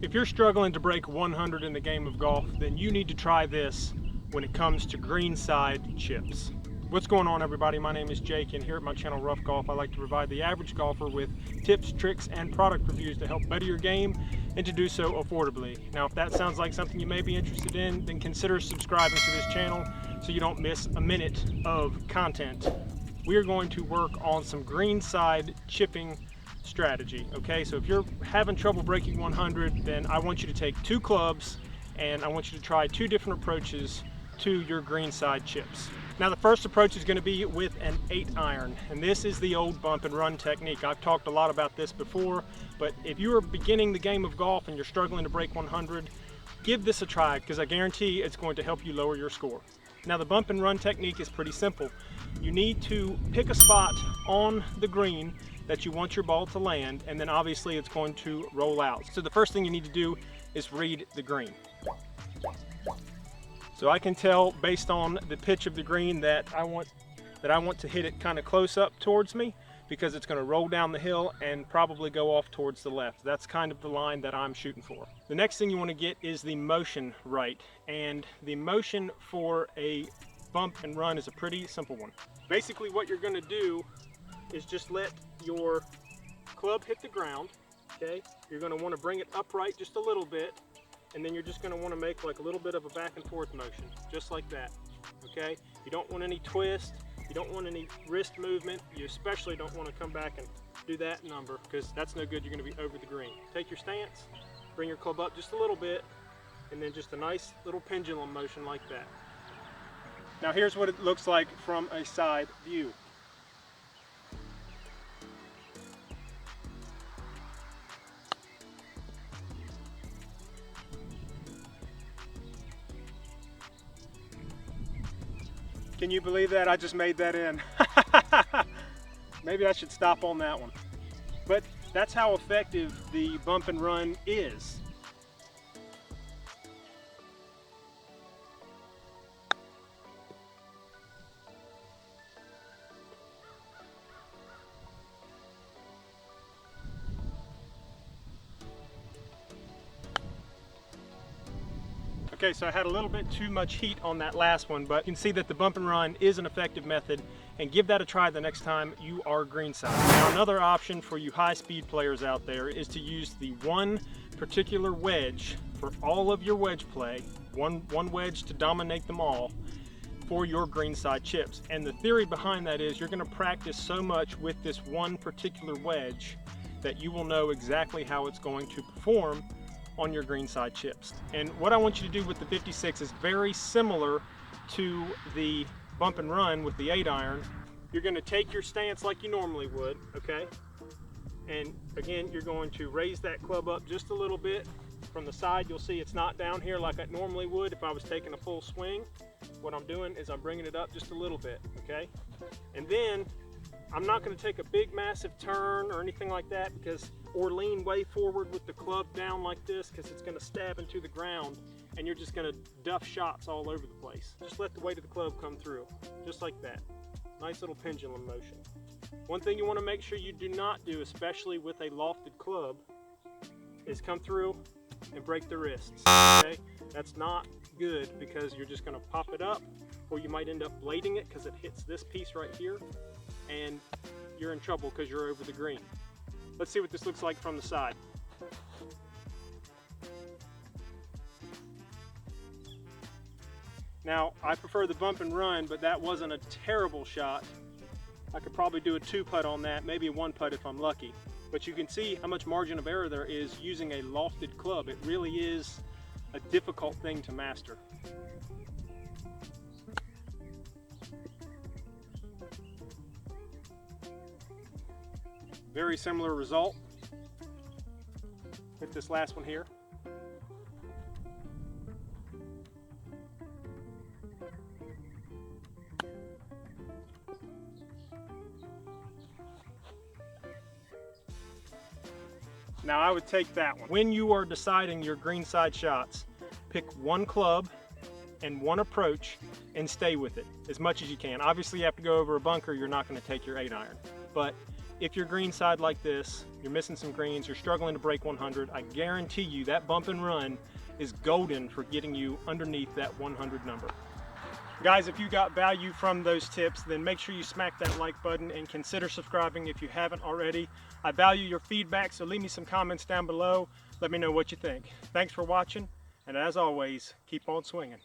If you're struggling to break 100 in the game of golf, then you need to try this when it comes to greenside chips. What's going on, everybody? My name is Jake, and here at my channel Rough Golf, I like to provide the average golfer with tips, tricks, and product reviews to help better your game and to do so affordably. Now, if that sounds like something you may be interested in, then consider subscribing to this channel so you don't miss a minute of content. We are going to work on some greenside chipping strategy. Okay, so if you're having trouble breaking 100, then I want you to take two clubs and I want you to try two different approaches to your greenside chips. Now, the first approach is going to be with an 8-iron, and this is the old bump and run technique. I've talked a lot about this before, but if you are beginning the game of golf and you're struggling to break 100, give this a try, because I guarantee it's going to help you lower your score. Now, the bump and run technique is pretty simple. You need to pick a spot on the green that you want your ball to land, and then obviously it's going to roll out. So the first thing you need to do is read the green. So I can tell based on the pitch of the green that I want to hit it kind of close up towards me, because it's going to roll down the hill and probably go off towards the left. That's kind of the line that I'm shooting for. The next thing you want to get is the motion right, and the motion for a bump and run is a pretty simple one. Basically what you're going to do is just let your club hit the ground. Okay, you're going to want to bring it upright just a little bit, and then you're just going to want to make like a little bit of a back and forth motion, just like that. Okay, you don't want any twist, you don't want any wrist movement, you especially don't want to come back and do that number, because that's no good. You're going to be over the green. Take your stance, bring your club up just a little bit, and then just a nice little pendulum motion like that. Now here's what it looks like from a side view. Can you believe that? I just made that in. Maybe I should stop on that one. But that's how effective the bump and run is. Okay, so I had a little bit too much heat on that last one, but you can see that the bump and run is an effective method, and give that a try the next time you are greenside. Now, another option for you high-speed players out there is to use the one particular wedge for all of your wedge play, one wedge to dominate them all for your greenside chips. And the theory behind that is you're going to practice so much with this one particular wedge that you will know exactly how it's going to perform on your greenside chips. And what I want you to do with the 56 is very similar to the bump and run with the 8-iron. You're going to take your stance like you normally would, okay? And again, you're going to raise that club up just a little bit. From the side, you'll see it's not down here like I normally would if I was taking a full swing. What I'm doing is I'm bringing it up just a little bit, okay? And then I'm not going to take a big massive turn or anything like that, or lean way forward with the club down like this, because it's going to stab into the ground and you're just going to duff shots all over the place. Just let the weight of the club come through, just like that. Nice little pendulum motion. One thing you want to make sure you do not do, especially with a lofted club, is come through and break the wrists. Okay, that's not good, because you're just going to pop it up, or you might end up blading it because it hits this piece right here, and you're in trouble because you're over the green. Let's see what this looks like from the side. Now, I prefer the bump and run, but that wasn't a terrible shot. I could probably do a 2-putt on that, maybe a 1-putt if I'm lucky. But you can see how much margin of error there is using a lofted club. It really is a difficult thing to master. Very similar result with this last one here. Now, I would take that one. When you are deciding your greenside shots, pick one club and one approach and stay with it as much as you can. Obviously, you have to go over a bunker. You're not going to take your 8-iron, but if you're greenside like this, you're missing some greens, you're struggling to break 100, I guarantee you that bump and run is golden for getting you underneath that 100 number. Guys, if you got value from those tips, then make sure you smack that like button and consider subscribing if you haven't already. I value your feedback, so leave me some comments down below. Let me know what you think. Thanks for watching, and as always, keep on swinging.